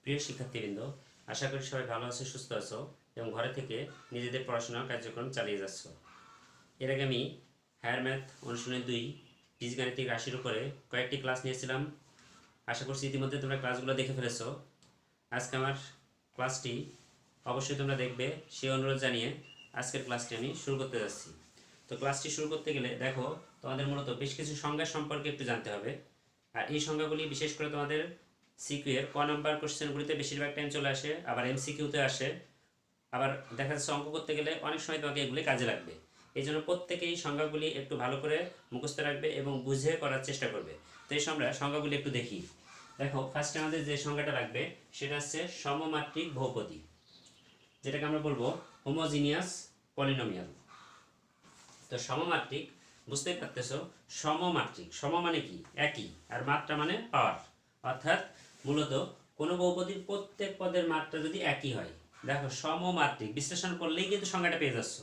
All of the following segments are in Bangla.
প্রিয় শিক্ষার্থীবৃন্দ, আশা করি সবাই ভালো আছো, সুস্থ আছো এবং ঘরে থেকে নিজেদের পড়াশোনার কার্যক্রম চালিয়ে যাচ্ছ। এর আগে আমি হায়ার ম্যাথ অনুশীলনী 2 বীজগাণিতিক রাশির উপরে কয়েকটি ক্লাস নিয়েছিলাম। আশা করছি ইতিমধ্যে তোমরা ক্লাসগুলো দেখে ফেলেছো। আজকে আমার ক্লাসটি অবশ্যই তোমরা দেখবে সেই অনুরোধ জানিয়ে আজকের ক্লাসটি আমি শুরু করতে যাচ্ছি। তো ক্লাসটি শুরু করতে গেলে দেখো, তোমাদের মূলত বেশ কিছু সংজ্ঞা সম্পর্কে একটু জানতে হবে। আর এই সংজ্ঞাগুলি বিশেষ করে তোমাদের সিকিউ এর ক নাম্বার কোশ্চেনগুলিতে বেশিরভাগ টাইম চলে আসে, আবার এমসিকিউতে আসে, আবার দেখা যাচ্ছে অঙ্ক করতে গেলে অনেক সময় তোমাকে এগুলি কাজে লাগবে। এই জন্য প্রত্যেকেই সংজ্ঞাগুলি একটু ভালো করে মুখস্থ রাখবে এবং বুঝে করার চেষ্টা করবে। তো এই আমরা সংজ্ঞাগুলি একটু দেখি। দেখো, ফার্স্টে আমাদের যে সংজ্ঞাটা লাগবে সেটা হচ্ছে সমমাত্রিক বহুপদী, যেটাকে আমরা বলবো হোমোজিনিয়াস পলিনোমিয়াল। তো সমমাত্রিক বুঝতেই পারতেছো, সমমাত্রিক সম মানে কি একই, আর মাত্রা মানে পাওয়ার, অর্থাৎ মূলত কোনো বহুপদীর প্রত্যেক পদের মাত্রা যদি একই হয়। দেখো, সমমাত্রিক বিশ্লেষণ করলেই কিন্তু সংজ্ঞাটা পেয়ে যাচ্ছ।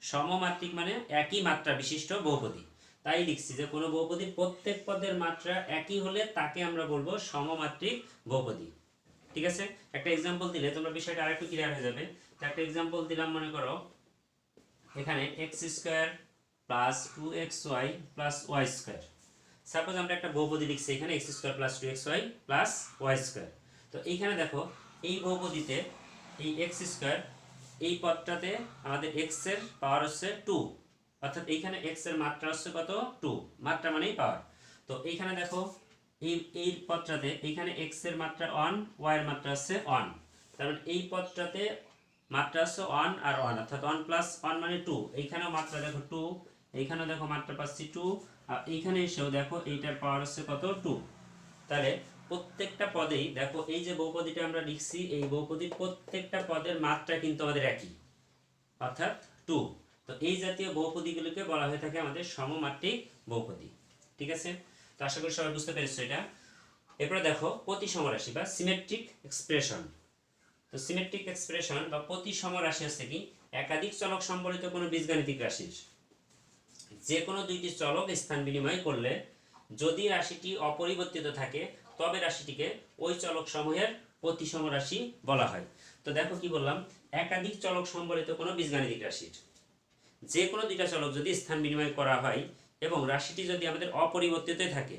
সমমাত্রিক মানে একই মাত্রা বিশিষ্ট বহুপদী। তাই লিখছি যে কোনো বহুপদীর প্রত্যেক পদের মাত্রা একই হলে তাকে আমরা বলবো সমমাত্রিক বহুপদী। ঠিক আছে, একটা এক্সাম্পল দিলে তোমরা বিষয়টা আরেকটু ক্লিয়ার হয়ে যাবে। একটা এক্সাম্পল দিলাম, মনে করো এখানে x square plus 2xy plus y square. Suppose আমরা একটা বহুপদী লিখছি এখানে x square plus 2xy plus y square. তো এইখানে দেখো, এই বহুপদীতে এই এক্স স্কোয়ার, এই পদটাতে আমাদের এক্স এর পাওয়ার হচ্ছে 2, অর্থাৎ এইখানে এক্স এর মাত্রা হচ্ছে কত 2, মাত্রা মানেই পাওয়ার। তো এইখানে দেখো, এই পদটাতে এইখানে এক্স এর মাত্রা 1, ওয়াই এর মাত্রা হচ্ছে 1, তার মানে এই পদটাতে মাত্রা হচ্ছে 1 আর 1, অর্থাৎ 1 প্লাস 1 মানে 2। এইখানেও মাত্রা দেখো 2, এইখানেও দেখো মাত্রা পাচ্ছি 2, আর এইখানে এসেও দেখো এইটার পাওয়ার হচ্ছে কত 2। তাহলে প্রত্যেকটা পদেই দেখো, এই যে বহুপদীটা আমরা লিখছি, এই বহুপদীর প্রত্যেকটা পদের মাত্রা কিন্তু আমাদের একই, অর্থাৎ 2। তো এই জাতীয় বহুপদীগুলোকে বলা হয়ে থাকে আমাদের সমমাত্রিক বহুপদী। ঠিক আছে, তো আশা করি সবাই বুঝতে পেরেছো এটা। এরপরে দেখো প্রতিসম রাশি বা সিমেট্রিক এক্সপ্রেশন। তো সিমেট্রিক এক্সপ্রেশন বা প্রতিসম রাশি হচ্ছে কি একাধিক চলক সম্বলিত কোনো বীজগাণিতিক রাশির যে কোনো দুইটি চলক স্থান বিনিময় করলে যদি রাশিটি অপরিবর্তিত থাকে তবে রাশিটিকে ওই চলক সমূহের প্রতিসম রাশি বলা হয়। তো দেখো কি বললাম, একাধিক চলক সম্বলিত কোনো বীজগাণিতিক রাশির যে কোনো দুইটা চলক যদি স্থান বিনিময় করা হয় এবং রাশিটি যদি আমাদের অপরিবর্তিত থাকে,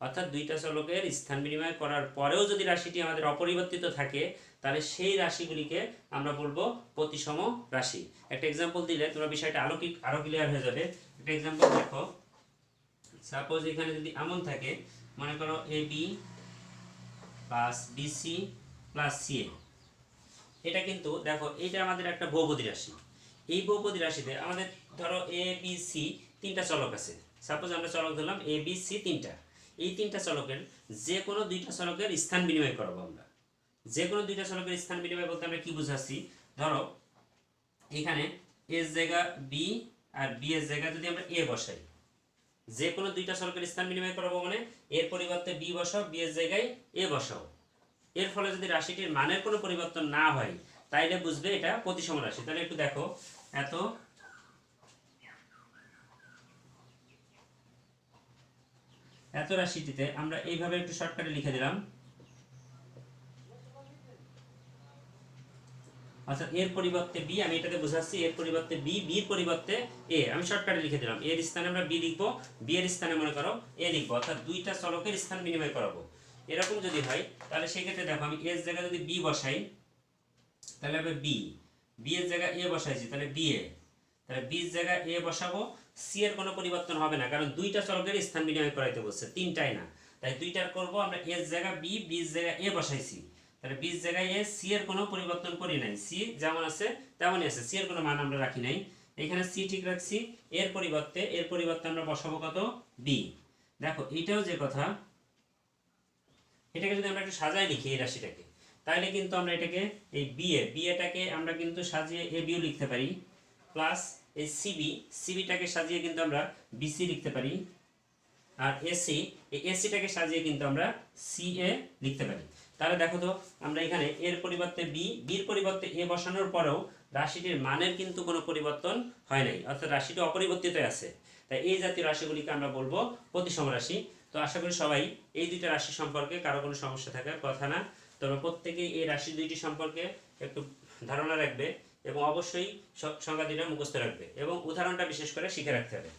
অর্থাৎ দুইটা চলকের স্থান বিনিময় করার পরেও যদি রাশিটি আমাদের অপরিবর্তিত থাকে, তাহলে সেই রাশিগুলিকে আমরা বলবো প্রতিসম রাশি। একটা এক্সাম্পল দিলে তোমরা বিষয়টা আরো ক্লিয়ার হয়ে যাবে। একটা এক্সাম্পল দেখো, সাপোজ এখানে যদি এমন থাকে, মনে করো A B plus BC plus CA. এটা কিন্তু দেখো, এটা আমাদের একটা বহুপদী রাশি। এই বহুপদী রাশিতে আমাদের ধরো এ বি সি তিনটা চলক আছে। সাপোজ আমরা চলক ধরলাম এ বি সি তিনটা। এই তিনটা চলকের যে কোনো দুইটা চলকের স্থান বিনিময় করবো আমরা। যে কোনো দুইটা চলকের স্থান বিনিময় বলতে আমরা কি বুঝাচ্ছি, ধরো এখানে এর জায়গা বি আর বি এর জায়গা যদি আমরা এ বসাই, যে কোনো দুইটা চলকের স্থান বিনিময় করবো মানে এর পরিবর্তে বি বসাও, বি এর জায়গায় এ বসাও। এর ফলে যদি রাশিটির মানের কোনো পরিবর্তন না হয় তাইলে বুঝবে এটা প্রতিসম রাশি। তাহলে একটু দেখো, এত রাশিটিতে আমরা এইভাবে একটু শর্টকাটে লিখে দিলাম, অর্থাৎ এর পরিবর্তে বি, আমি এটাতে বোঝাচ্ছি এর পরিবর্তে বি, বির পরিবর্তে এ, আমি শর্টকাটে লিখে দিলাম। এর স্থানে আমরা বি লিখবো, বি এর স্থানে মনে করো এ লিখবো, অর্থাৎ দুইটা চলকের স্থান বিনিময় করাবো। এরকম যদি হয় তাহলে সেক্ষেত্রে দেখো, আমি এর জায়গায় যদি বি বসাই তাহলে হবে বি, বি এর জায়গায় এ বসাইছি তাহলে বি এ, তাহলে বি এর জায়গায় এ বসাবো। সি এর কোনো পরিবর্তন হবে না, কারণ দুইটা চলকের স্থান বিনিময় করাইতে বলছে, তিনটাই না। তাই দুইটার করবো আমরা, এর জায়গায় বি, বি এর জায়গায় এ বসাইছি, তাহলে বি এর জায়গায় এ, সি এর কোনো পরিবর্তন করি নাই, সি যেমন আছে তেমনই আছে, সি এর কোনো মান আমরা রাখি নাই। এখানে সি ঠিক রাখছি, এর পরিবর্তে আমরা বসাবো কত বি। দেখো এইটাও যে কথা, এটাকে যদি আমরা একটু সাজায় লিখি এই রাশিটাকে, তাহলে কিন্তু আমরা এটাকে এই বিএটাকে আমরা কিন্তু সাজিয়ে এ বিও লিখতে পারি, প্লাস এই সিবিটাকে সাজিয়ে কিন্তু আমরা বিসি লিখতে পারি, আর এই এসিটাকে সাজিয়ে কিন্তু আমরা সিএ লিখতে পারি। তাহলে দেখো তো, আমরা এখানে এর পরিবর্তে বির পরিবর্তে এ বসানোর পরেও রাশিটির মানের কিন্তু কোনো পরিবর্তন হয় নাই, অর্থাৎ রাশিটি অপরিবর্তিত আছে। তাই এই জাতীয় রাশিগুলিকে আমরা বলবো প্রতিসম রাশি। তো আশা করি সবাই এই দুইটা রাশি সম্পর্কে কারো কোনো সমস্যা থাকার কথা না। তোমরা প্রত্যেকেই এই রাশি দুইটি সম্পর্কে একটু ধারণা রাখবে এবং অবশ্যই সংখ্যা দুইটা মুখস্থ রাখবে এবং উদাহরণটা বিশেষ করে শিখে রাখতে হবে।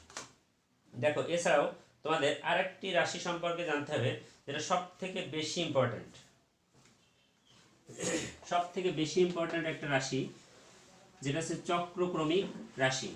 দেখো এছাড়াও তোমাদের আরেকটি রাশি সম্পর্কে জানতে হবে যেটা সব থেকে বেশি ইম্পর্ট্যান্ট, সব থেকে বেশি ইম্পর্ট্যান্ট একটা রাশি, যেটা হচ্ছে চক্রক্রমিক রাশি।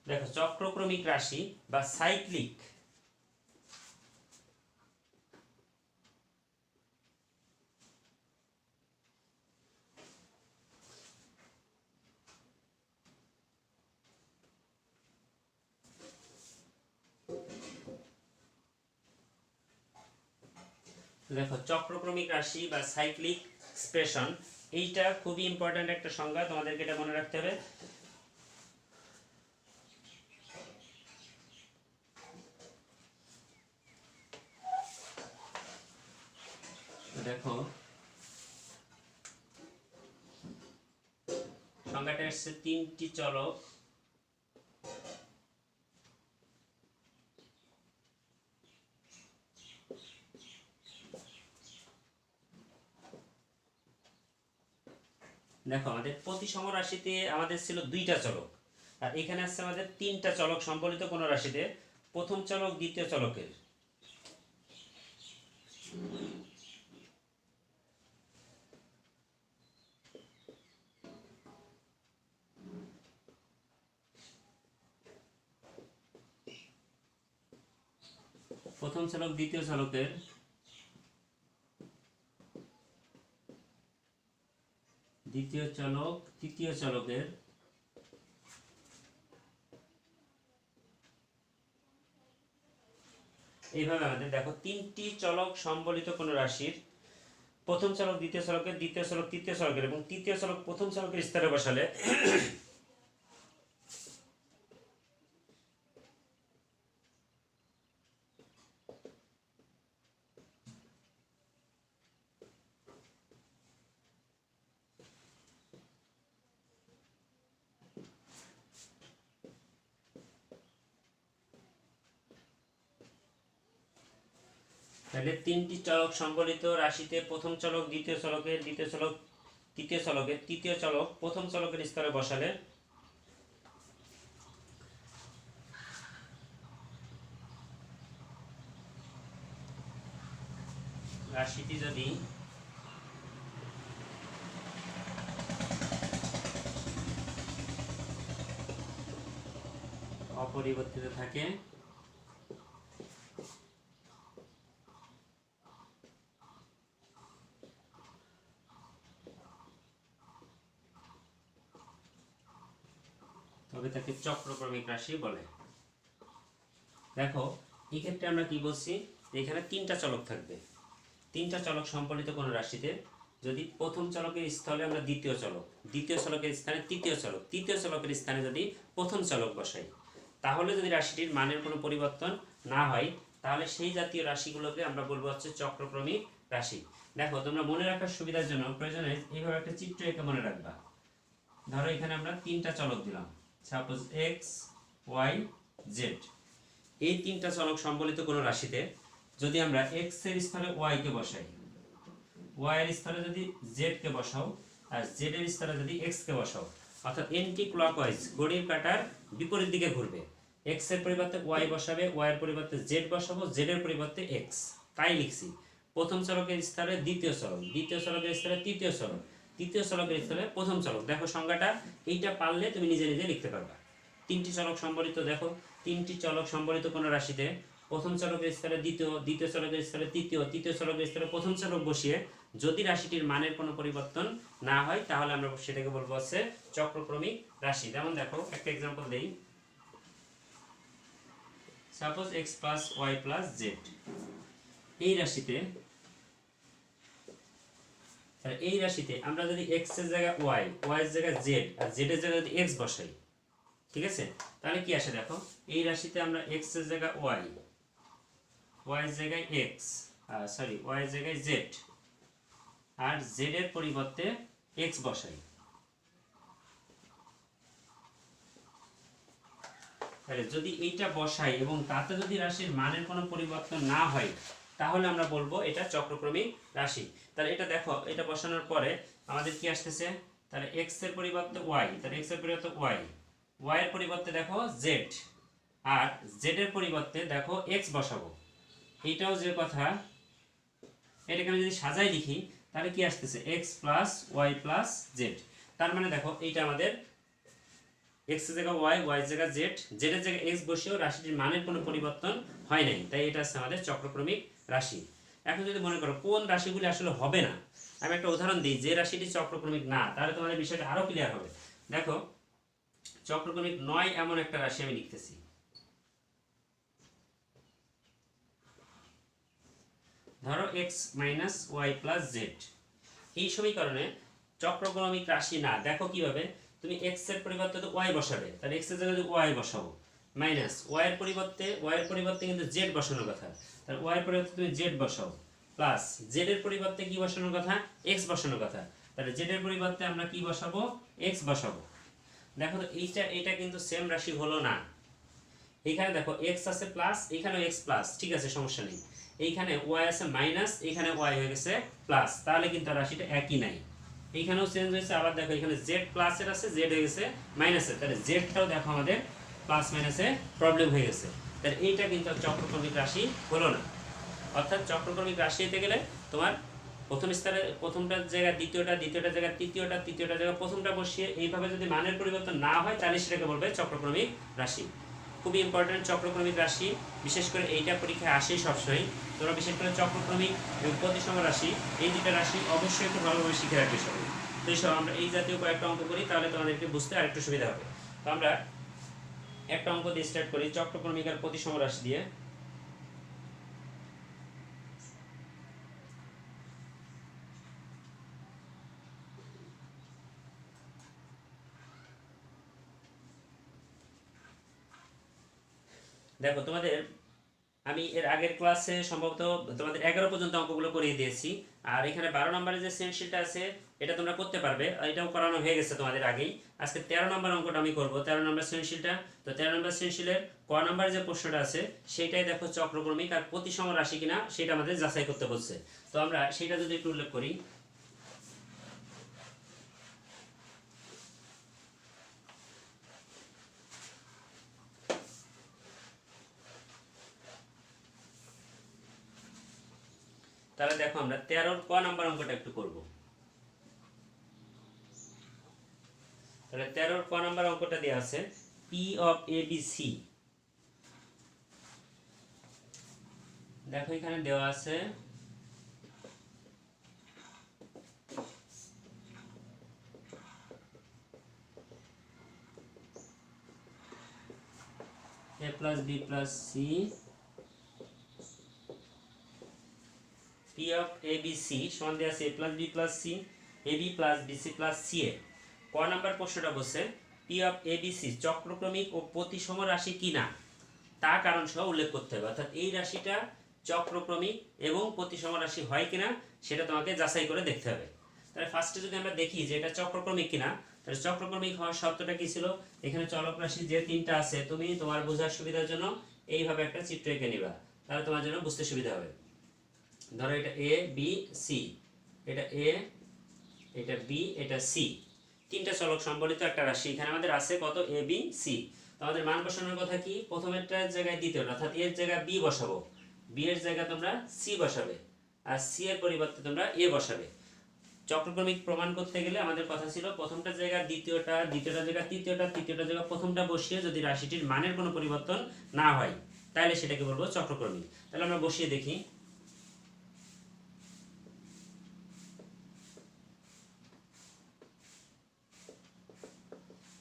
দেখো চক্রক্রমিক রাশি বা সাইক্লিক, দেখো চক্রক্রমিক রাশি বা সাইক্লিক এক্সপ্রেশন, এইটা খুবই ইম্পর্ট্যান্ট একটা সংজ্ঞা, তোমাদেরকে এটা মনে রাখতে হবে। দেখো সংজ্ঞাটা হচ্ছে তিনটি চলক দেখো আমাদের প্রতিসম রাশিতে আমাদের ছিল দুইটা চলক, আর এখানে আসছে আমাদের তিনটা চলক সম্বলিত কোন রাশিতে প্রথম চলক দ্বিতীয় চলকের। প্রথম চলক দ্বিতীয় চলকের, দ্বিতীয় চলক তৃতীয় চলকের, এইভাবে আমাদের দেখো তিনটি চলক সম্বলিত কোন রাশির প্রথম চলক দ্বিতীয় চলকের, দ্বিতীয় চলক তৃতীয় চলকের এবং তৃতীয় চলক প্রথম চলকের স্তরে বসালে তাহলে তিনটি চলক সম্বলিত রাশিতে প্রথম চলক দ্বিতীয় চলকের, দ্বিতীয় চলক তৃতীয় চলকের, তৃতীয় চলক প্রথম চলকের স্তরে বসালে রাশিটি যদি অপরিবর্তিত থাকে তবে তাকে চক্রক্রমিক রাশি বলে। দেখো এই ক্ষেত্রে আমরা কি বলছি, এখানে তিনটা চলক থাকবে, তিনটা চলক সম্বলিত কোন রাশিতে যদি প্রথম চলকের স্থলে আমরা দ্বিতীয় চলক, দ্বিতীয় চলকের স্থানে তৃতীয় চলক, তৃতীয় চলকের স্থানে যদি প্রথম চলক বসাই, তাহলে যদি রাশিটির মানের কোনো পরিবর্তন না হয় তাহলে সেই জাতীয় রাশিগুলোকে আমরা বলবো হচ্ছে চক্রক্রমিক রাশি। দেখো তোমরা মনে রাখার সুবিধার জন্য প্রয়োজনে এইভাবে একটা চিত্র এঁকে মনে রাখবা। ধরো এখানে আমরা তিনটা চলক দিলাম, সাপোজ এক্স ওয়াই জেড। এই তিনটা চলক সম্বলিত কোনো রাশিতে যদি আমরা এক্স এর স্থলে ওয়াই কে বসাই, ওয়াই এর স্থলে যদি জেড কে বসাও আর জেড এর স্থলে যদি এক্স কে বসাও, অর্থাৎ এন্টি ক্লকওয়াইজ ঘড়ির কাঁটার বিপরীত দিকে ঘুরবে। এক্স এর পরিবর্তে ওয়াই বসাবে, ওয়াই এর পরিবর্তে জেড বসাবো, জেড এর পরিবর্তে এক্স। তাই লিখছি প্রথম চলকের স্থলে দ্বিতীয় চলক, দ্বিতীয় চলকের স্থলে তৃতীয় চলক, তৃতীয় চলকের স্থলে প্রথম চলক। দেখো সংজ্ঞাটা এইটা পারলে তুমি নিজে নিজে লিখতে পারবা। তিনটি চলক সম্বলিত, দেখো তিনটি চলক সম্বলিত কোন রাশিতে প্রথম চলকের স্থলে দ্বিতীয়, দ্বিতীয় চলকের স্থলে তৃতীয়, তৃতীয় চলকের স্থলে প্রথম চলক বসিয়ে যদি রাশিটির মানের কোনো পরিবর্তন না হয় তাহলে আমরা সেটাকে বলবো হচ্ছে চক্রক্রমিক রাশি। যেমন দেখো একটা এক্সাম্পল দেই, suppose x plus y plus z. এই রাশিতে তাহলে এই রাশিতে আমরা যদি x এর জায়গায় y, y এর জায়গায় z আর z এর জায়গায় যদি x বসাই, ঠিক আছে, তাহলে কি আসে দেখো, এই রাশিতে আমরা x এর জায়গায় y, y এর জায়গায় x, সরি y এর জায়গায় z আর z এর পরিবর্তে x বসাই। তাহলে যদি এইটা বসাই এবং তাতে যদি রাশির মানের কোনো পরিবর্তন না হয়, তাহলে আমরা বলবো এটা চক্রক্রমিক রাশি। তাহলে এটা দেখো, এটা বসানোর পরে আমাদের কি আসতেছে, তাহলে x এর পরিবর্তে y, তাহলে x এর পরিবর্তে y, y এর পরিবর্তে দেখো z আর z এর পরিবর্তে দেখো x বসাবো। এইটাও যে কথা, এটাকে আমি যদি সাজাই লিখি তাহলে কি আসতেছে x plus y plus z। তার মানে দেখো এইটা আমাদের x এর জায়গায় y, y এর জায়গায় z, z এর জায়গায় x বসিয়েও রাশিটির মানের কোনো পরিবর্তন হয় নাই, তাই এটা হচ্ছে আমাদের চক্রক্রমিক রাশি। এখন যদি মনে করো কোন রাশিগুলি আসলে হবে না, আমি একটা উদাহরণ দিই, যে রাশিটি চক্রক্রমিক না, তাহলে তোমাদের বিষয়টা আরো ক্লিয়ার হবে। দেখো চক্রক্রমিক নয় এমন একটা রাশি আমি লিখতেছি, ধরো x minus y plus z. এই সমীকরণে চক্রক্রমিক রাশি না, দেখো কিভাবে, তুমি x এর পরিবর্তে তো y বসাবে, তাহলে x এর জায়গায় যদি y বসাবো, মাইনাস y এর পরিবর্তে কিন্তু z বসানোর কথা, তাহলে y এর পরিবর্তে তুমি z বসাও, প্লাস z এর পরিবর্তে কি বসানোর কথা, x বসানোর কথা, তাহলে z এর পরিবর্তে আমরা কি বসাবো, x বসাবো। দেখো তো এইটা কিন্তু সেম রাশি হলো না। এইখানে দেখো x আছে প্লাস, এইখানেও x প্লাস, ঠিক আছে সমস্যা নেই। এইখানে y আছে মাইনাস, এইখানে y হয়ে গেছে প্লাস, তাহলে কিন্তু রাশিটা একই নাই। এইখানেও চেঞ্জ হয়েছে, আবার দেখো এখানে z প্লাসের আছে, z হয়ে গেছে মাইনাসের, তাহলে জেডটাও দেখো আমাদের প্লাস মাইনাসে প্রবলেম হয়ে গেছে। তাহলে এইটা কিন্তু চক্রক্রমিক রাশি হলো না। অর্থাৎ চক্রক্রমিক রাশি হতে গেলে তোমার প্রথম স্তরে প্রথমটার জায়গায় দ্বিতীয়টা, দ্বিতীয়টার জায়গায় তৃতীয়টা, তৃতীয়টার জায়গায় প্রথমটা বসিয়ে এইভাবে যদি মানের পরিবর্তন না হয়, তাহলে সেটাকে বলবে চক্রক্রমিক রাশি। খুবই ইম্পর্টেন্ট চক্রক্রমিক রাশি, বিশেষ করে এইটা পরীক্ষায় আসেই সবসময়। তোমরা বিশেষ করে চক্রক্রমিক এবং প্রতিসম রাশি, এই দুটো রাশি অবশ্যই একটু ভালোভাবে শিখে রাখবে সবাই। তো এইসব আমরা এই জাতীয় কয়েকটা অঙ্ক করি, তাহলে তোমাদেরকে বুঝতে আরেকটু সুবিধা হবে। তো আমরা একটা অঙ্ক দিয়ে স্টার্ট করি, চক্রক্রমিক আর প্রতিসম রাশি দিয়ে। দেখো তোমাদের আমি এর আগের ক্লাসে সম্ভবত তোমাদের 11 পর্যন্ত অঙ্কগুলো করিয়ে দিয়েছি, আর এখানে 12 নম্বরের যে সৃজনশীলটা আছে এটা তোমরা করতে পারবে, এটাও করানো হয়ে গেছে তোমাদের আগেই। আজকে 13 নম্বর অঙ্কটা আমি করব, 13 নম্বর সৃজনশীলটা। তো 13 নম্বর সৃজনশীলের ক নম্বরে যে প্রশ্নটা আছে সেটাই দেখো চক্রক্রমিক আর প্রতিসম রাশি কিনা সেটা আমাদের যাচাই করতে বলছে। তো আমরা সেটা যদি একটু উল্লেখ করি, তাহলে দেখো আমরা 13 ক নাম্বার অঙ্কটা একটু করব। তাহলে 13 ক নাম্বার অঙ্কটা দেওয়া আছে P of ABC। দেখো এখানে দেওয়া আছে A plus B plus C, P of ABC সমান দেওয়া আছে A plus B plus C, AB plus BC plus CA। ক নাম্বার প্রশ্নটা বলছে P of ABC চক্রক্রমিক ও প্রতিসম রাশি কিনা তা কারণ সহ উল্লেখ করতে হবে। অর্থাৎ এই রাশিটা চক্রক্রমিক এবং প্রতিসম রাশি হয় কিনা সেটা তোমাকে যাচাই করে দেখতে হবে। তাহলে ফার্স্টে যদি আমরা দেখি যে এটা চক্রক্রমিক কিনা, তাহলে চক্রক্রমিক হওয়ার শর্তটা কি ছিল, এখানে চলক রাশি যে তিনটা আছে তুমি তোমার বোঝার সুবিধার জন্য এইভাবে একটা চিত্র এঁকে নিবা, তাহলে তোমার জন্য বুঝতে সুবিধা হবে। ধরো এটা এ বি সি, এটা এ, এটা বি, এটা সি, তিনটা চলক সম্বলিত একটা রাশি এখানে আমাদের আছে কত, এ বি সি। আমাদের মান বসানোর কথা কি, প্রথমেরটার জায়গায় দ্বিতীয়টা, অর্থাৎ এর জায়গায় বি বসাবো, বি এর জায়গায় তোমরা সি বসাবে, আর সি এর পরিবর্তে তোমরা এ বসাবে। চক্রক্রমিক প্রমাণ করতে গেলে আমাদের কথা ছিল প্রথমটার জায়গায় দ্বিতীয়টা, দ্বিতীয়টার জায়গায় তৃতীয়টা, তৃতীয়টার জায়গায় প্রথমটা বসিয়ে যদি রাশিটির মানের কোনো পরিবর্তন না হয় তাহলে সেটাকে বলবো চক্রক্রমিক। তাহলে আমরা বসিয়ে দেখি,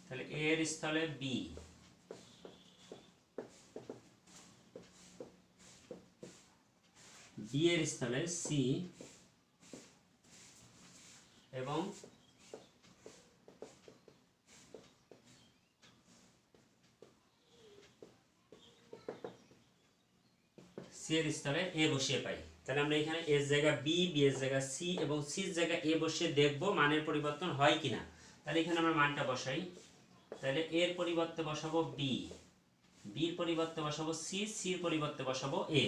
তাহলে এ এর স্থলে বি, বি এর স্থলে সি, সি এর স্থলে এ বসিয়ে পাই। তাহলে আমরা এখানে এর জায়গা বি, বি এর জায়গা সি এবং সির জায়গা এ বসিয়ে দেখব মানের পরিবর্তন হয় কিনা। তাহলে এখানে আমরা মানটা বসাই। তাহলে এর পরিবর্তে বসাবো বি, বির পরিবর্তে বসাবো সি, সির পরিবর্তে বসাবো এ।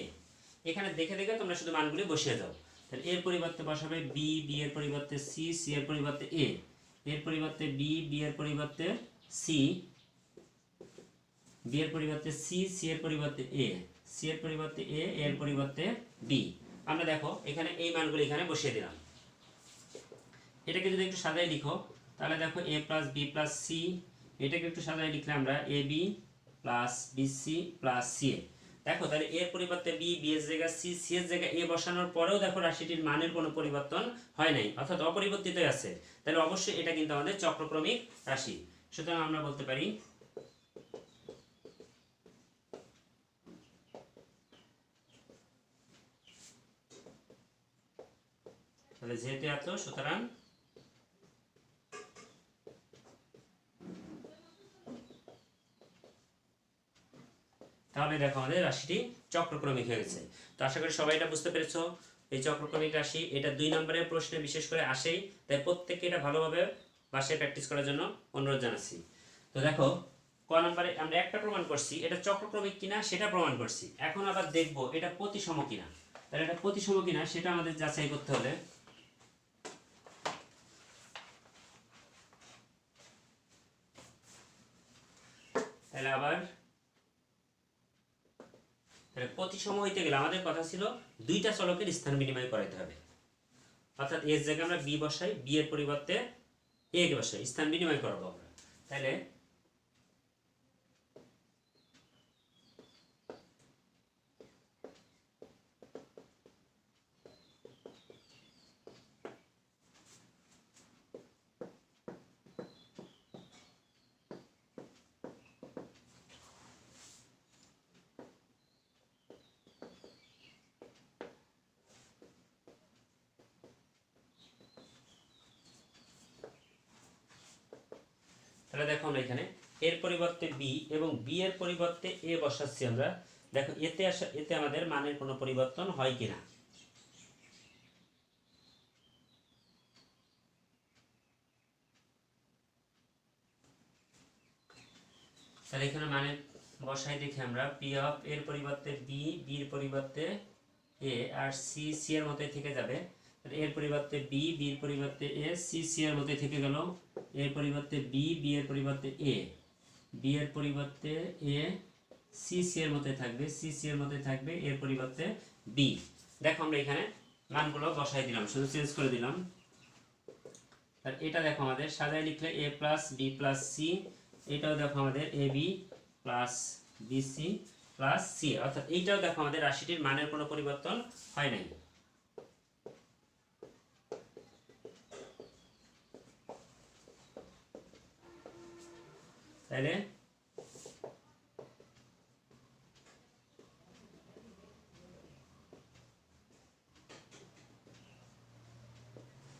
এখানে দেখে দেখে তোমরা শুধু মানগুলি বসিয়ে দাও। তাহলে এর পরিবর্তে বসাবে বি, বি এর পরিবর্তে সি, সি এর পরিবর্তে এ, এর পরিবর্তে বি, বি এর পরিবর্তে সি, বি এর পরিবর্তে সি, সি এর পরিবর্তে এ, সি এর পরিবর্তে এ, এর পরিবর্তে বি। আমরা দেখো এখানে এই মানগুলি এখানে বসিয়ে দিলাম। এটাকে যদি একটু সাজায় লিখো তাহলে দেখো A plus B plus C, এটাকে একটু সাজায় লিখলে আমরা A B plus B C plus C A. দেখো তাহলে এর পরিবর্তে বি, বি এর জায়গা সি, সি এর জায়গা এ বসানোর পরেও দেখো রাশিটির মানের কোনো পরিবর্তন হয় নাই, অর্থাৎ অপরিবর্তিতই আছে। তাহলে অবশ্যই এটা কিন্তু আমাদের চক্রক্রমিক রাশি। সুতরাং আমরা বলতে পারি তাহলে যেহেতু এত, সুতরাং তাহলে দেখো আমাদের রাশিটি চক্রক্রমিক হয়ে গেছে। তো আশা করি সবাই এটা বুঝতে পেরেছো। এই চক্রক্রমিক রাশি এটা 2 নম্বরের প্রশ্নে বিশেষ করে আসেই, তাই প্রত্যেককে এটা ভালোভাবে বাসায় প্র্যাকটিস করার জন্য অনুরোধ জানাচ্ছি। তো দেখো ক নম্বরে আমরা একটা প্রমাণ করছি, এটা চক্রক্রমিক কিনা সেটা প্রমাণ করছি। এখন আবার দেখব এটা প্রতিসম কিনা। তাহলে এটা প্রতিসম কিনা সেটা আমাদের যাচাই করতে হলে তাহলে আবার প্রতিসম হইতে গেলে আমাদের কথা ছিল দুইটা চলকের স্থান বিনিময় করাইতে হবে। অর্থাৎ এর জায়গায় আমরা বি বসাই, বি এর পরিবর্তে এ কে বসাই, স্থান বিনিময় করবো আমরা। তাহলে তাহলে দেখো আমরা এখানে এর পরিবর্তে বি এবং বি এর পরিবর্তে এ বসাচ্ছি আমরা। দেখো এতে আমাদের মানের কোনো পরিবর্তন হয় কিনা। তাহলে এখানে মানে বসাই দেখি আমরা পি অফ এর পরিবর্তে বি, বি এর পরিবর্তে এ, আর সি, সি এর মতোই থেকে যাবে। এর পরিবর্তে বি, বি এর পরিবর্তে এ, সি, সি এর মতোই থেকে গেল। এর পরিবর্তে বি, বি এর পরিবর্তে এ, বি এর পরিবর্তে এ, সি, সি এর মতোই থাকবে, সি, সি এর মতোই থাকবে, এর পরিবর্তে বি। দেখো আমরা এখানে মানগুলো বসাই দিলাম, শুধু চেঞ্জ করে দিলাম। আর এটা দেখো আমাদের সাজায় লিখলে A plus B plus C, এটাও দেখো আমাদের A B plus B C plus C, অর্থাৎ এইটাও দেখো আমাদের রাশিটির মানের কোনো পরিবর্তন হয় নাই। তাহলে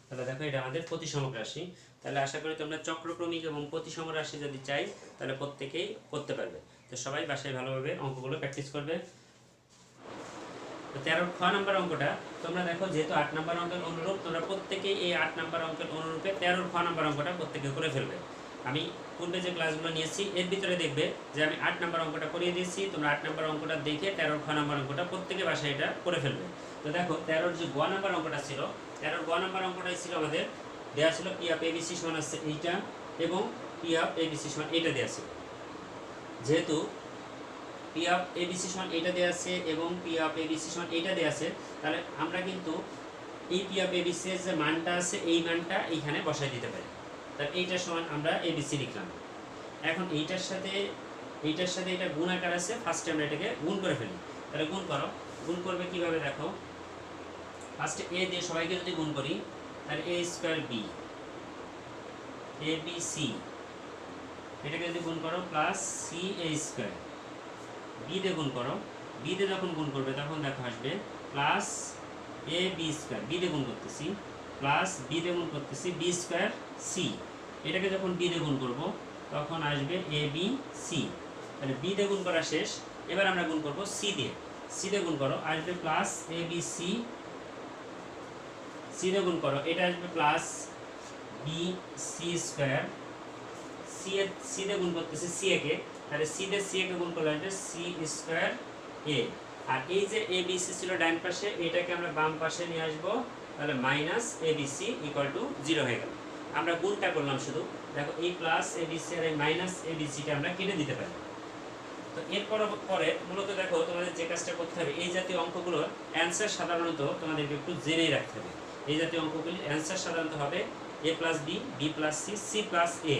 তাহলে দেখো এটা আমাদের প্রতিসম রাশি। তাহলে আশা করি তোমরা চক্রক্রমিক এবং প্রতিসম রাশি যদি চাই তাহলে প্রত্যেকেই করতে পারবে। তো সবাই বাসায় ভালোভাবে অঙ্কগুলো প্র্যাকটিস করবে। তো 13 খ নম্বর অঙ্কটা তোমরা দেখো যেহেতু 8 নম্বর অঙ্কের অনুরূপ, তোমরা প্রত্যেকেই এই 8 নম্বর অঙ্কের অনুরূপে 13 খ নম্বর অঙ্কটা প্রত্যেকে করে ফেলবে। আমি পূর্বে যে ক্লাসগুলো নিয়েছি এর ভিতরে দেখবে যে আমি 8 নম্বর অঙ্কটা করিয়ে দিয়েছি, তোমরা 8 নম্বর অঙ্কটা দেখে 13 খ নম্বর অঙ্কটা প্রত্যেকে বাসায় এটা করে ফেলবে। তো দেখো 13 যে গ নম্বর অঙ্কটা ছিল, 13 গ নম্বর অঙ্কটাই ছিল আমাদের দেওয়া ছিল পি অফ এবিসি সমান আছে এইটা এবং পি অফ এবিসি সমান এইটা দেওয়া ছিল। যেহেতু পি অফ এবিসি সমান এইটা দেওয়া আছে এবং পি অফ এবিসি সমান এইটা দেওয়া আছে, তাহলে আমরা কিন্তু এই পি অফ এবিসি এর যে মানটা আছে এই মানটা এইখানে বসাই দিতে পারি। তাহলে এইটার সমান আমরা এবিসি লিখলাম। এখন এইটার সাথে এটা গুণ আকার আছে, ফার্স্টে আমরা এটাকে গুণ করে ফেলি। তাহলে গুণ করো, গুণ করবে কিভাবে দেখো, ফার্স্টে এ দিয়ে সবাইকে যদি গুণ করি তাহলে এ square B A b C, এটাকে যদি গুণ করো প্লাস সি এ স্কোয়ার, বি দিয়ে গুণ করো, বি দিয়ে যখন গুণ করবে তখন দেখো আসবে plus a B square, B দিয়ে গুণ করতেছি প্লাস বি দিয়ে গুণ করতেছি বি স্কোয়ার সি, এটাকে যখন বি দিয়ে গুণ করবো তখন আসবে এ বি সি। তাহলে বি দিয়ে গুণ করা শেষ, এবার আমরা গুণ করবো সি দিয়ে। সি দিয়ে গুণ করো, আসবে plus a b C, c দিয়ে গুণ করো, এটা আসবে plus B c square, c দিয়ে গুণ করতেছে সি এ কে, তাহলে সি দিয়ে সি এ কে গুণ করলে আসবে সি স্কোয়ার এ। আর এই যে এ বি সি ছিল ডান পাশে, এটাকে আমরা বাম পাশে নিয়ে আসবো, তাহলে minus a b c equal to 0 হয়ে গেল। আমরা গুণটা করলাম শুধু, দেখো এই প্লাস এ বি সি আর এই মাইনাস এ বি সিটা আমরা কেটে দিতে পারি। তো এরপর পরে মূলত দেখো তোমাদের যে কাজটা করতে হবে, এই জাতীয় অঙ্কগুলোর অ্যান্সার সাধারণত তোমাদেরকে একটু জেনেই রাখতে হবে। এই জাতীয় অঙ্কগুলির অ্যান্সার সাধারণত হবে A plus B, B plus C, C plus A.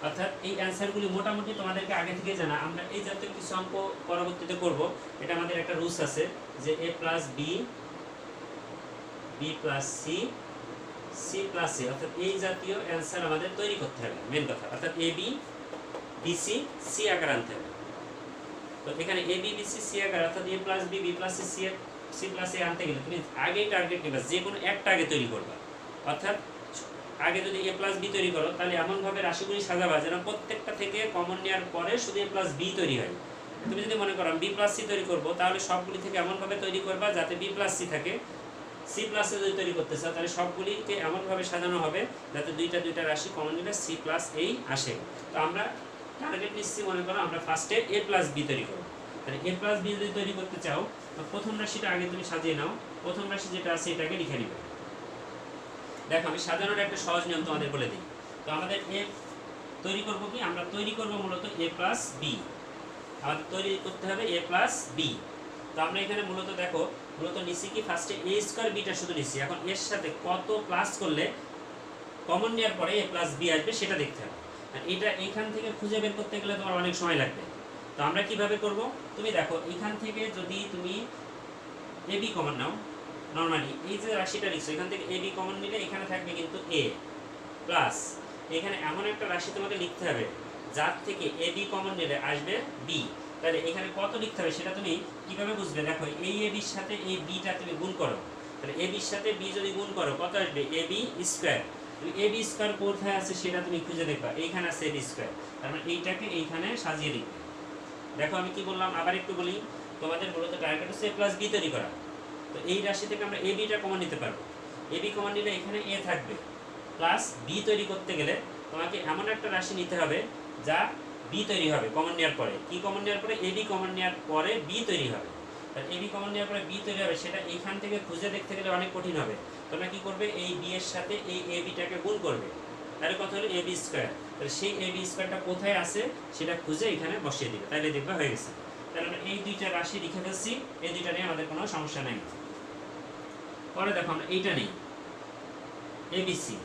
অর্থাৎ এই অ্যান্সারগুলি মোটামুটি তোমাদেরকে আগে থেকে জানা। আমরা এই জাতীয় কিছু অঙ্ক পরবর্তীতে করব, এটা আমাদের একটা রুলস আছে যে A plus B, B plus C, C plus A, অর্থাৎ এই জাতীয় অ্যান্সার আমাদের তৈরি করতে হবে, মেন কথা। অর্থাৎ A B B C, C আকার আনতে হবে। তো এখানে A B B C, C আকার, অর্থাৎ A plus B, B plus C, C plus A আনতে গেলে তুমি আগেই টার্গেট নেবে, যে কোনো একটা আগে তৈরি করবা। অর্থাৎ আগে যদি এ প্লাস বি তৈরি করো, তাহলে এমনভাবে রাশিগুলি সাজাবা যেন প্রত্যেকটা থেকে কমন নেওয়ার পরে শুধু এ প্লাস বি তৈরি হয়। তুমি যদি মনে করো বি প্লাস সি তৈরি করবো, তাহলে সবগুলি থেকে এমনভাবে তৈরি করবা যাতে বি প্লাস সি থাকে। সি প্লাসে যদি তৈরি করতে চাও, তাহলে সবগুলিকে এমনভাবে সাজানো হবে যাতে দুইটা রাশি কমন নিলে সি প্লাস এই আসে। তো আমরা টার্গেট নিচ্ছি, মনে করো আমরা ফার্স্টে এ প্লাস বি তৈরি করবো। তাহলে এ প্লাস বি যদি তৈরি করতে চাও, তো প্রথম রাশিটা আগে তুমি সাজিয়ে নাও। প্রথম রাশি যেটা আছে এটাকে লিখে নিবে। দেখো আমি সাজানোর একটা সহজ নিয়ম তোমাদের বলে দিই। তো আমাদের এ তৈরি করবো কি, আমরা তৈরি করবো মূলত এ প্লাস বি, আমাদের তৈরি করতে হবে এ প্লাস বি। তো আমরা এখানে মূলত দেখো মূলত নিচ্ছি কি, ফার্স্টে এ স্কোয়ার বিটা শুধু নিচ্ছি। এখন এর সাথে কত প্লাস করলে কমন নেওয়ার পরে এ প্লাস বি আসবে সেটা দেখতে হবে। আর এটা এইখান থেকে খুঁজে বের করতে গেলে তোমার অনেক সময় লাগবে। তো আমরা কিভাবে করব, তুমি দেখো এখান থেকে যদি তুমি A B common now, normally এই যে রাশিটা লিখছো এখান থেকে এ বি কমন নিলে এখানে থাকবে কিন্তু এ প্লাস, এখানে এমন একটা রাশি তোমাকে লিখতে হবে যার থেকে এ বি কমন নিলে আসবে বি। তাহলে এখানে কত লিখতে হবে সেটা তুমি কিভাবে বুঝবে, দেখো এই এ বির সাথে এই বিটা তুমি গুণ করো, তাহলে এ বির সাথে বি যদি গুণ করো কত আসবে, এ বি স্কোয়ার। তুমি এ বি স্কোয়ার কোথায় আছে সেটা তুমি খুঁজে দেখবা, এইখানে আছে এ বি স্কোয়ার, তার মানে এইটাকে এইখানে সাজিয়ে দিবে। দেখো আমি কি বললাম, আবার একটু বলি, তোমাদের মূলত টার্গেট হচ্ছে এ প্লাস বি তৈরি করা। তো এই রাশি থেকে আমরা এ বিটা কমন নিতে পারবো, এ বি কমন নিলে এখানে এ থাকবে, প্লাস বি তৈরি করতে গেলে তোমাকে এমন একটা রাশি নিতে হবে যা বি তৈরি হবে কমন নেওয়ার পরে। কি কমন নেওয়ার পরে, এ বি কমন নেওয়ার পরে বি তৈরি হবে। তাহলে এ বি কমন নেওয়ার পরে বি তৈরি হবে, সেটা এইখান থেকে খুঁজে দেখতে গেলে অনেক কঠিন হবে। তোমরা কি করবে, এই বি এর সাথে এই এ বিটাকে গুণ করবে, তাহলে কত হলো এ বি স্কোয়ার। তাহলে সেই এ বি স্কোয়ারটা কোথায় আছে সেটা খুঁজে এখানে বসিয়ে দিবে, তাহলে দেখবে হয়ে গেছে। তাহলে আমরা এই দুইটা রাশি লিখে ফেলছি, এই দুইটা নিয়ে আমাদের কোনো সমস্যা নেই। পরে দেখো আমরা এইটা নেই এবিসি,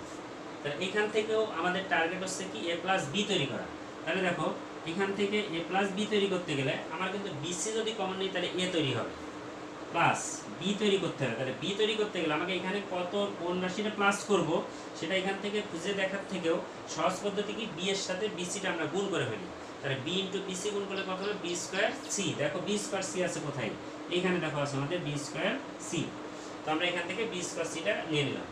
তাহলে এখান থেকেও আমাদের টার্গেট হচ্ছে কি এ প্লাস বি তৈরি করা। তাহলে দেখো এখান থেকে এ প্লাস বি তৈরি করতে গেলে আমার কিন্তু বিসি যদি কমন নেই তাহলে এ তৈরি হবে, প্লাস বি তৈরি করতে হবে। তাহলে বি তৈরি করতে গেলে আমাকে এখানে কত কোন রাশিটা প্লাস করব সেটা এখান থেকে খুঁজে দেখার থেকেও সহজ পদ্ধতি কি, বি এর সাথে বিসিটা আমরা গুণ করে ফেলি। তাহলে বি ইন্টু বিসি গুণ করলে কত হবে, বি স্কোয়ার সি। দেখো বি স্কোয়ার সি আছে কোথায়, এইখানে দেখো আছে আমাদের বি স্কোয়ার সি। তো আমরা এখান থেকে বি স্কোয়ার সিটা নিয়ে নিলাম।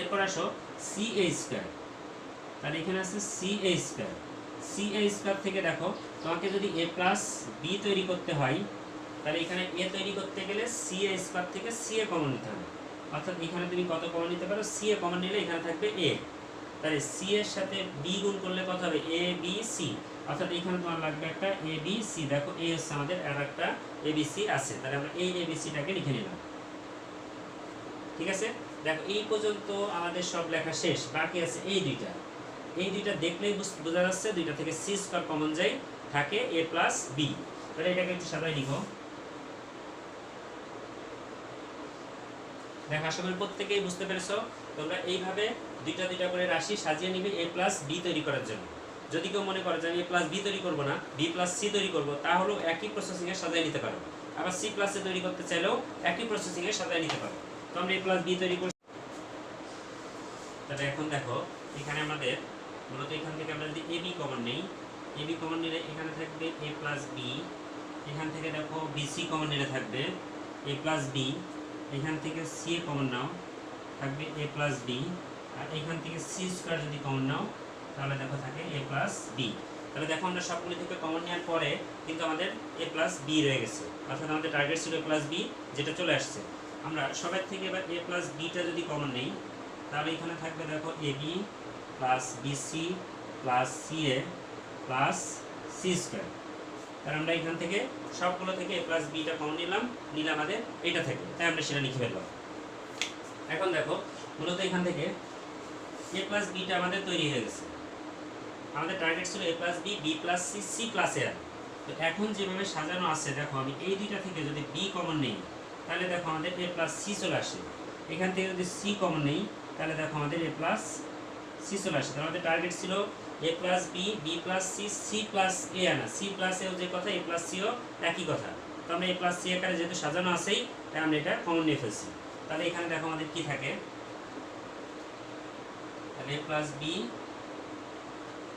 এরপর আসো সি এ স্কোয়ার, তাহলে এখানে আছে সি এ স্কোয়ার। সি এ স্কোয়ার থেকে দেখো তোমাকে যদি এ প্লাস বি তৈরি করতে হয়, তাহলে এখানে এ তৈরি করতে গেলে সি এ স্কোয়ার থেকে সি এ কমন নিতে হবে। অর্থাৎ এখানে তুমি কত কমন নিতে পারো, সি এ কমন নিলে এখানে থাকবে এ, তাহলে সি এর সাথে বি গুণ করলে কত হবে, এ বি সি। অর্থাৎ এখানে তোমার লাগবে একটা এ বি সি। দেখো এ হচ্ছে আমাদের আর একটা এ বি সি আছে, তাহলে আমরা এই এ বি সিটাকে লিখে নিলাম। ঠিক আছে, দেখো এই পর্যন্ত আমাদের সব লেখা শেষ, বাকি আছে এই দুইটা। এই দুইটা দেখলেই বোঝা যাচ্ছে দুইটা থেকে সি স্কোয়ার কমন যায়, থাকে এ প্লাস বি। তাহলে এটাকে একটু সাজাই লিখো। দেখো আশা করি প্রত্যেকেই বুঝতে পেরেছো। তোমরা এইভাবে দুইটা দুইটা করে রাশি সাজিয়ে নিবে এ প্লাস বি তৈরি করার জন্য। যদি কেউ মনে করে যে আমি এ প্লাস বি তৈরি করবো না, বি প্লাস সি তৈরি করবো, তাহলেও একই প্রসেসিংয়ে সাজিয়ে নিতে পারো। আবার সি প্লাসে তৈরি করতে চাইলেও একই প্রসেসিংয়ে সাজিয়ে নিতে পারো। তো আমরা এ প্লাস বি তৈরি করছি। তাহলে এখন দেখো এখানে আমাদের মূলত এখান থেকে আমরা যদি এ বি কমন নেই, এ বি কমন নিলে এখানে থাকবে এ প্লাস বি। এখান থেকে দেখো বিসি কমন নিলে থাকবে এ প্লাস বি। এখান থেকে সি এ কমন নাও, থাকবে এ প্লাস বি। আর এখান থেকে সি স্কোয়ার যদি কমন নাও তাহলে দেখো থাকে এ প্লাস বি। তাহলে দেখো আমরা সবগুলি থেকে কমন নেওয়ার পরে কিন্তু আমাদের a প্লাস বি রয়ে গেছে, অর্থাৎ আমাদের টার্গেট ছিল a প্লাস বি, যেটা চলে আসছে। আমরা সবার থেকে এবার a প্লাস বিটা যদি কমন নেই, তাহলে এখানে থাকবে দেখো A B plus BC plus CA plus C square. কারণ আমরা এখান থেকে সবগুলো থেকে a প্লাস বিটা কমন নিলাম আমাদের এটা থেকে, তাই আমরা সেটা লিখে ফেললাম। এখন দেখো মূলত এখান থেকে a প্লাস বিটা আমাদের তৈরি হয়ে গেছে। আমাদের টার্গেট ছিল a plus B, B plus C, C plus A. তো এখন যেভাবে সাজানো আছে দেখো, আমি এই দুইটা থেকে যদি বি কমন নেই, তাহলে দেখো আমাদের a প্লাস সি চলে আসে। এখান থেকে যদি সি কমন নেই, তাহলে দেখো আমাদের a প্লাস সি চলে আসে। তাহলে আমাদের টার্গেট ছিল a plus B, B plus C, C plus A আনা। সি প্লাস এও যে কথা, a প্লাস সিও একই কথা। তো আমরা a প্লাস সি আকারে যেহেতু সাজানো আছেই, তাই আমরা এটা কমন নিয়ে ফেলছি। তাহলে এখানে দেখো আমাদের কি থাকে, তাহলে a plus b,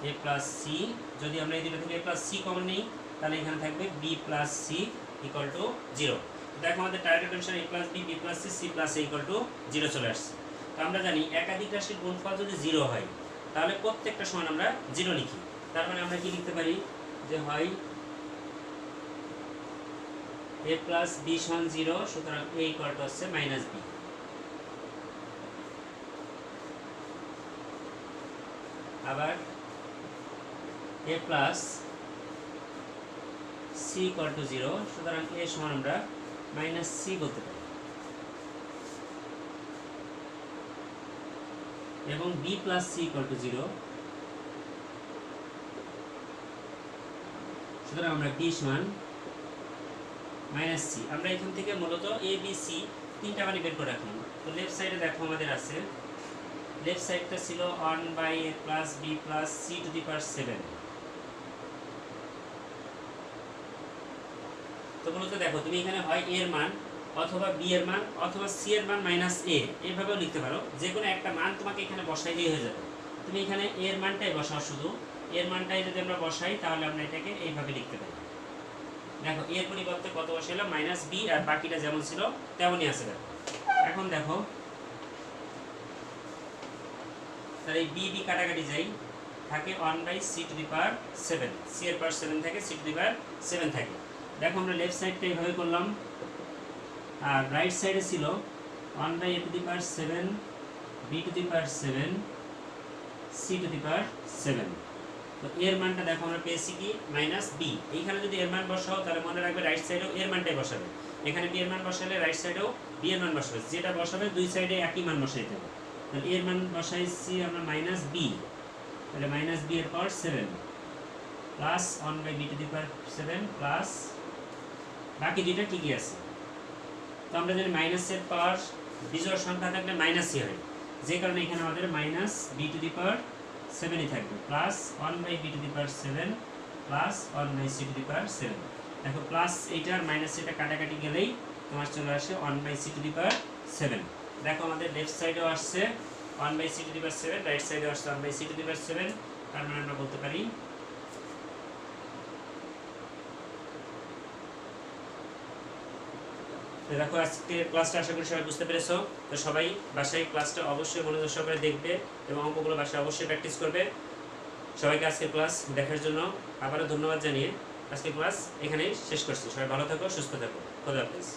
a plus c, যদি আমরা এই দুটো থেকে a প্লাস সি কমন নিই, তাহলে এখানে থাকবে b plus c equal to 0। দেখো আমাদের টার্গেট অনুসারে a plus B, B plus C, C plus a equal to 0 চলে আসছে। তো আমরা জানি একাধিক রাশির গুণফল যদি 0 হয়, তাহলে প্রত্যেকটা সমান আমরা 0 লিখি। তার মানে আমরা কি লিখতে পারি, যে হয় a প্লাস বি সমান 0, সুতরাং a ইকুয়াল টু হচ্ছে মাইনাস বি। আবার a plus c equal to 0, সুতরাং a সমান আমরা মাইনাস সি বলতে পারি। এবং b plus c equal to 0, সুতরাং আমরা b সমান মাইনাস সি। আমরা এখান থেকে মূলত এ বি সি তিনটা মানে বের করে রাখলাম। তো লেফট সাইডে দেখো আমাদের আছে, লেফট সাইডটা ছিল 1/a plus B plus C to the power 7। তো মূলত দেখো তুমি এখানে হয় a এর মান অথবা b এর মান অথবা c এর মান মাইনাস a, এইভাবেও লিখতে পারো। যে কোনো একটা মান তোমাকে এখানে বসাই দিয়ে হয়ে যাবে। তুমি এখানে a এর মানটাই বসাও, শুধু এর মানটাই যদি আমরা বসাই, তাহলে আমরা এটাকে এইভাবে লিখতে পারি। দেখো এর পরিবর্তে কত বসাইলাম, মাইনাস বি, আর বাকিটা যেমন ছিল তেমনই আছে। দেখো এখন দেখো, তাহলে এই বি বি কাটাকাটি যাই, থাকে 1/c to the power 7, c এর পাওয়ার 7 থাকে, c টু দি পাওয়ার 7 থাকে। দেখো আমরা লেফট সাইডটা এইভাবে করলাম, আর রাইট সাইডে ছিল 1/a to the power 7, b to the power 7, c to the power 7। তো এর মানটা দেখো আমরা পেয়েছি কি, মাইনাস বি। এইখানে যদি এর মান বসাও, তাহলে মনে রাখবে রাইট সাইডেও এর মানটাই বসাবে। এখানে বি এর মান বসালে রাইট সাইডেও বি এর মান বসাবে, যেটা বসাবে দুই সাইডে একই মান বসাইতে হবে। তাহলে এর মান বসাইছি আমরা মাইনাস বি, তাহলে মাইনাস বি এর পাওয়ার 7 plus 1/b to the power 7 plus বাকি দুইটা ঠিকই আছে। তো আমরা জানি মাইনাসের পাওয়ার বিজোড় সংখ্যা থাকলে মাইনাসই হয়, যে কারণে এখানে আমাদের minus B to the power 7ই থাকবে, plus 1/b to the power 7 plus 1/c to the power 7। দেখো প্লাস এইটা আর মাইনাস এটা কাটাকাটি গেলেই তোমার চলে আসে 1/c টু দি পাওয়ার 7। দেখো আমাদের লেফট সাইডেও আসছে 1/c to the power 7, right সাইডেও আসছে 1/c টু দি পাওয়ার 7। তার মানে আমরা বলতে পারি দেখো আজকে ক্লাসটা আশা করি সবাই বুঝতে পেরেছো। তো সবাই বাসায় ক্লাসটা অবশ্যই মনোযোগ সহকারে দেখবে এবং অঙ্কগুলো বাসায় অবশ্যই প্র্যাকটিস করবে। সবাইকে আজকের ক্লাস দেখার জন্য আবারও ধন্যবাদ জানিয়ে আজকের ক্লাস এখানেই শেষ করছি। সবাই ভালো থাকো, সুস্থ থাকো, খোদা হাফেজ।